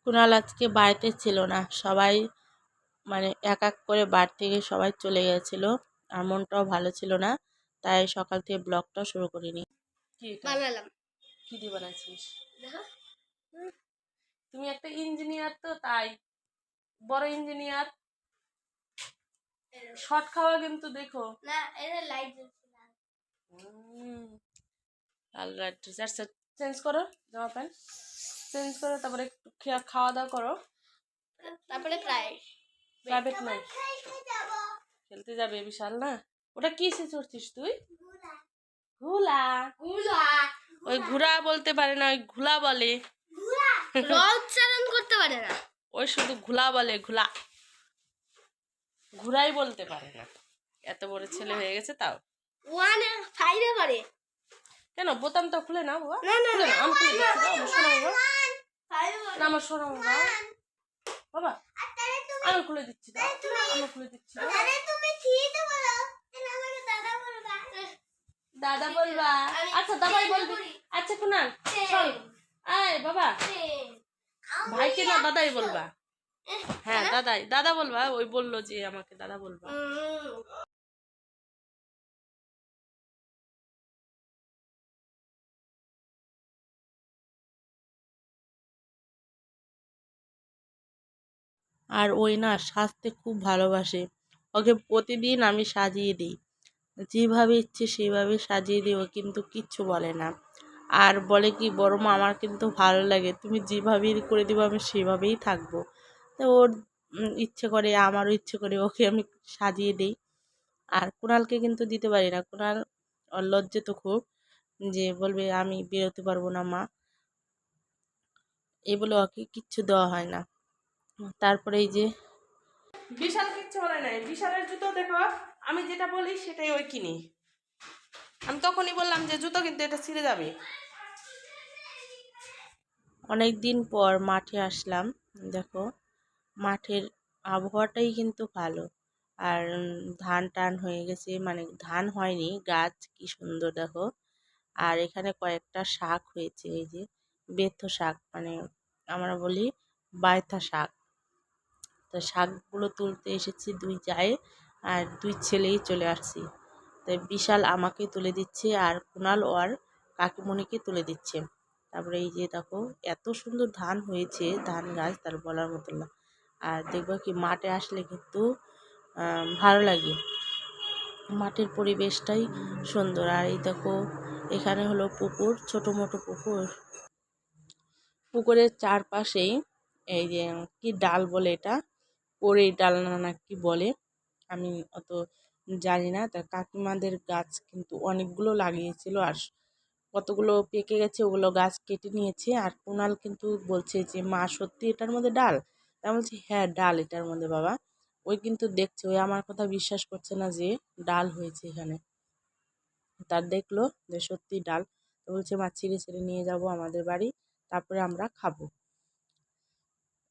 কুনাল আজকে বাড়িতে ছিল না, সবাই মানে এক এক করে বাড়ি থেকে সবাই চলে গেছিল, আর মনটাও ভালো ছিল না, তাই সকাল থেকে ব্লগটা শুরু করিনি। কি বানালাম? কি দিয়ে বানাচ্ছিস? তুমি একটা ইঞ্জিনিয়ার, তো তাই বড় ইঞ্জিনিয়ার। শর্ট খাওয়া কিন্তু দেখো না, এটা লাইট জ্বলছে না। লাল লাইট আচ্ছা চেঞ্জ করো, জামা প্যান্ট চেঞ্জ করো, তারপরে একটু খাওয়া দাওয়া করো, তারপরে প্রাইভেট নাই খেলতে যাবে বিশাল না। ওটা কিসে চড়ছিস তুই? ঘুলা। ঘুলা ওই ঘুরা বলতে পারে না, ওই ঘুলা বলে। উচ্চারণ করতে পারে না, ওই শুধু ঘুলা বলে, ঘুলা। ঘুরাই বলতে পারে না, এত বড় ছেলে হয়ে গেছে তাও। 1 এ 5 এ পারে কেন? বোতামটা খুলে না বাবা, খুলে না, আমি খুলে দিচ্ছি দাও, আমার শোনা বাবা, না আমার শোনা বাবা, বাবা আমি খুলে দিচ্ছি দাও, আমি খুলে দিচ্ছি। দাদা বলবা? আচ্ছা দাদাই বলবি। আচ্ছা কুনাল শোন, আয় বাবা, ভাইকে না দাদাই বলবা। হ্যাঁ দাদাই, দাদা বলবা, ওই বললো যে আমাকে দাদা বলবা। আর ওই না সাজতে খুব ভালোবাসে, ওকে প্রতিদিন আমি সাজিয়ে দিই, যেভাবে ইচ্ছে সেভাবে সাজিয়ে দিই, ও কিন্তু কিচ্ছু বলে না। আর বলে কি, বড় মা আমার কিন্তু ভালো লাগে, তুমি যেভাবেই করে দিবো আমি সেভাবেই থাকবো। তো ওর ইচ্ছে করে, আমারও ইচ্ছে করে ওকে আমি সাজিয়ে দিই। আর কুণালকে কিন্তু দিতে পারি না, কুণাল লজ্জিত খুব, যে বলবে আমি বেরোতে পারবো না মা, এই বলে ওকে কিচ্ছু দেওয়া হয় না। তারপরে এই যে বিশাল কিচ্ছু বলে নাই, বিশালের জুতো দেখো, আমি যেটা বলি সেটাই ওই কিনি। আমি তখনই বললাম যে জুতো কিন্তু এটা ছিঁড়ে যাবে। অনেক দিন পর মাঠে আসলাম, দেখো মাঠের আবহাওয়াটাই কিন্তু ভালো, আর ধান টান হয়ে গেছে, মানে ধান হয়নি, গাছ কি সুন্দর দেখো। আর এখানে কয়েকটা শাক হয়েছে, এই যে বেথ শাক, মানে আমরা বলি বায়থা শাক। তো শাকগুলো তুলতে এসেছি দুই জায়ে, আর দুই ছেলেই চলে আসছি। তাই বিশাল আমাকে তুলে দিচ্ছে, আর কুণাল আর কাকিমণিকে তুলে দিচ্ছে। তারপরে এই যে দেখো এত সুন্দর ধান হয়েছে, ধান গাছ তার বলার মতো না। আর দেখবো কি, মাঠে আসলে কিন্তু ভালো লাগে, মাঠের পরিবেশটাই সুন্দর। আর এই দেখো এখানে হলো পুকুর, ছোটো মোটো পুকুর, পুকুরের চারপাশেই এই যে কি ডাল বলে এটা, কড়ই ডাল না কি বলে, আমি অত জানি না। তার কাকিমাদের গাছ কিন্তু অনেকগুলো লাগিয়েছিল, আর কতগুলো পেকে গেছে, ওগুলো গাছ কেটে নিয়েছে। আর কুণাল কিন্তু বলছে যে মা সত্যি এটার মধ্যে ডাল? আমি বলছি হ্যাঁ ডাল এটার মধ্যে বাবা। ওই কিন্তু দেখছে, ওই আমার কথা বিশ্বাস করছে না যে ডাল হয়েছে এখানে। তার দেখলো যে সত্যি ডাল, তো বলছে মা ছিঁড়ে ছিঁড়ে নিয়ে যাব আমাদের বাড়ি, তারপরে আমরা খাবো।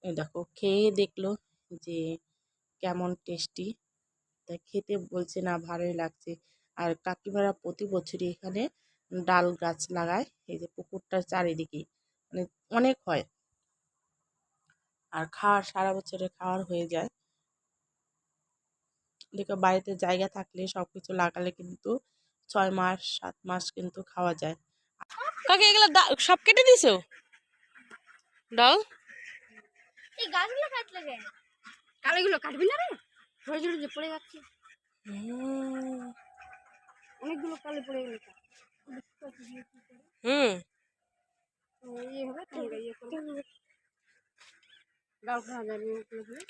এই দেখো খেয়ে দেখলো যে কেমন টেস্টি, তাই খেতে বলছে না ভালোই লাগছে। আর কাকিমারা প্রতি বছরই এখানে ডাল গাছ লাগায়, এই যে পুকুরটার চারিদিকে, মানে অনেক হয়, আর খাওয়ার সারা বছরে খাওয়ার হয়ে যায়। দেখো বাড়িতে জায়গা থাকলে সব কিছু লাগালে কিন্তু 6 মাস 7 মাস কিন্তু খাওয়া যায়। কাকি এগুলো সব কেটে দিছো ডাল? এই গাছগুলো কাটলে কেন? কালিগুলো কাটবি না রে, ঝরে ঝরে যে পড়ে যাচ্ছে, অনেকগুলো কালি পড়ে গেল। হুম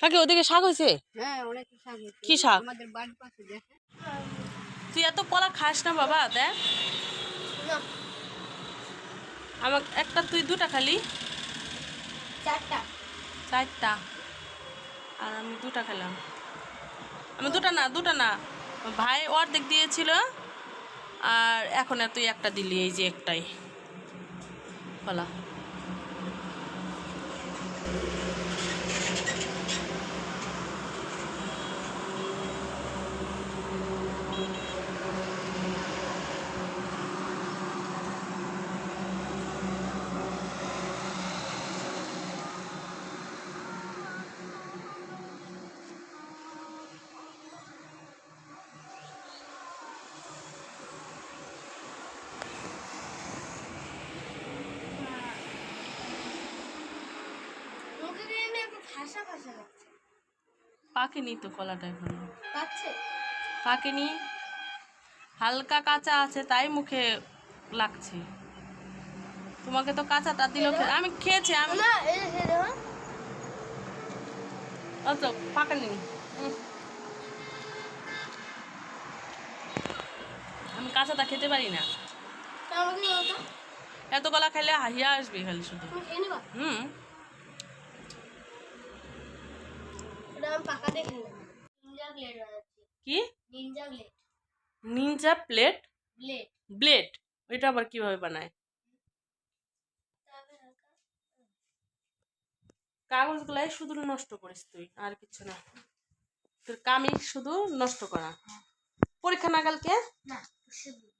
কাকি ওদিকে শাক হয়েছে? হ্যাঁ অনেক শাক হয়েছে। কি শাক? আমাদের বাড়ির পাশে দেখে। তুই এত কলা খাস না বাবা, দেখ আমাকে একটা, তুই দুটা খালি। চারটা আর আমি দুটা খেলাম। আমি দুটা না, ভাই অর্ধেক দিয়েছিল, আর এখন তুই একটা দিলি, এই যে একটাই কলা। ফাঁসা ফাঁসা লাগছে। পাকেনি তো কলাটা এখনো, পাচ্ছে? পাকেনি, হালকা কাঁচা আছে তাই মুখে লাগছে। তোমাকে তো কাঁচাটা দিল, আমি খেয়েছি, আমি না এই যে দেখো। অত পাকেনি। আমি কাঁচাটা খেতে পারি না। তাহলে কি হতো? এত কলা খাইলে হাসিয়া আসবে খালি শুধু। তুমি খেয়ে নিবা? হুম। ওটা আমি পাকাতে খেলাম। নিনজা ব্লেড বানাচ্ছি। কি? Ninja blade. Ninja plate? Blade. Blade? ওইটা আবার কিভাবে বানায়? কাগজগুলাই শুধু নষ্ট করিস তুই, আর কিছু না। তোর কামই শুধু নষ্ট করা। পরীক্ষা না কালকে? না, পরশুদিন।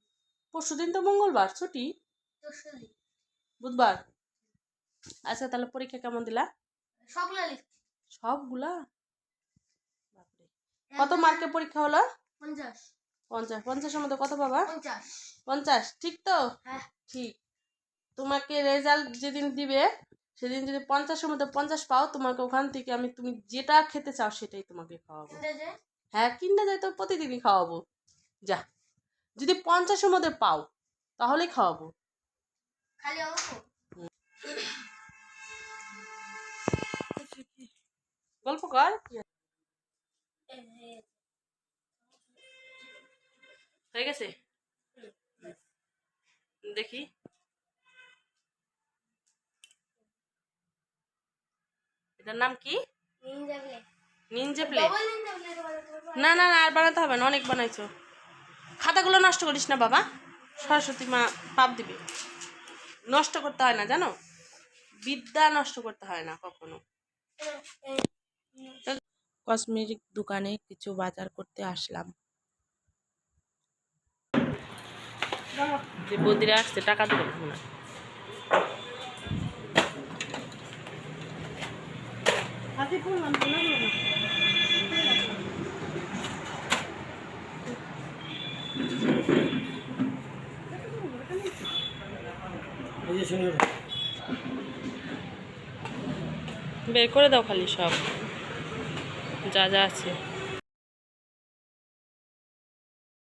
পরশুদিন তো মঙ্গলবার, ছুটি। পরশুদিন। বুধবার। আচ্ছা, তাহলে পরীক্ষা কেমন দিলা? সবগুলা লিখছি। সবগুলা? বাপরে। কত মার্কের পরীক্ষা হলো? 50। 50। 50-এর মধ্যে কত পাবা? 50। 50, ঠিক তো? হ্যাঁ। ঠিক। তোমাকে রেজাল্ট যেদিন দিবে সেদিন যদি 50-এর মধ্যে 50 পাও, তোমাকে ওখান থেকে আমি তুমি যেটা খেতে চাও সেটাই তোমাকে খাওয়াবো। হ্যাঁ, কিনা যায় তো প্রতিদিনই খাওয়াবো। যা, যদি 50-এর মধ্যে পাও তাহলেই খাওয়াবো। খালি অঙ্ক? গল্প কর। হয়ে গেছে? দেখি। এটার নাম কি? Ninja blade. Ninja plate? Double Ninja blade বানাতে। না না না, আর বানাতে হবে না, অনেক বানাইছো। খাতাগুলো নষ্ট করিস না বাবা, সরস্বতী মা পাপ দিবে। নষ্ট করতে হয় না, জানো, বিদ্যা নষ্ট করতে হয় না কখনো। কসমেটিক দোকানে কিছু বাজার করতে আসলাম। যে বৌদিরা আসছে টাকা দেবে না। বের করে দাও খালি সব যা যা আছে।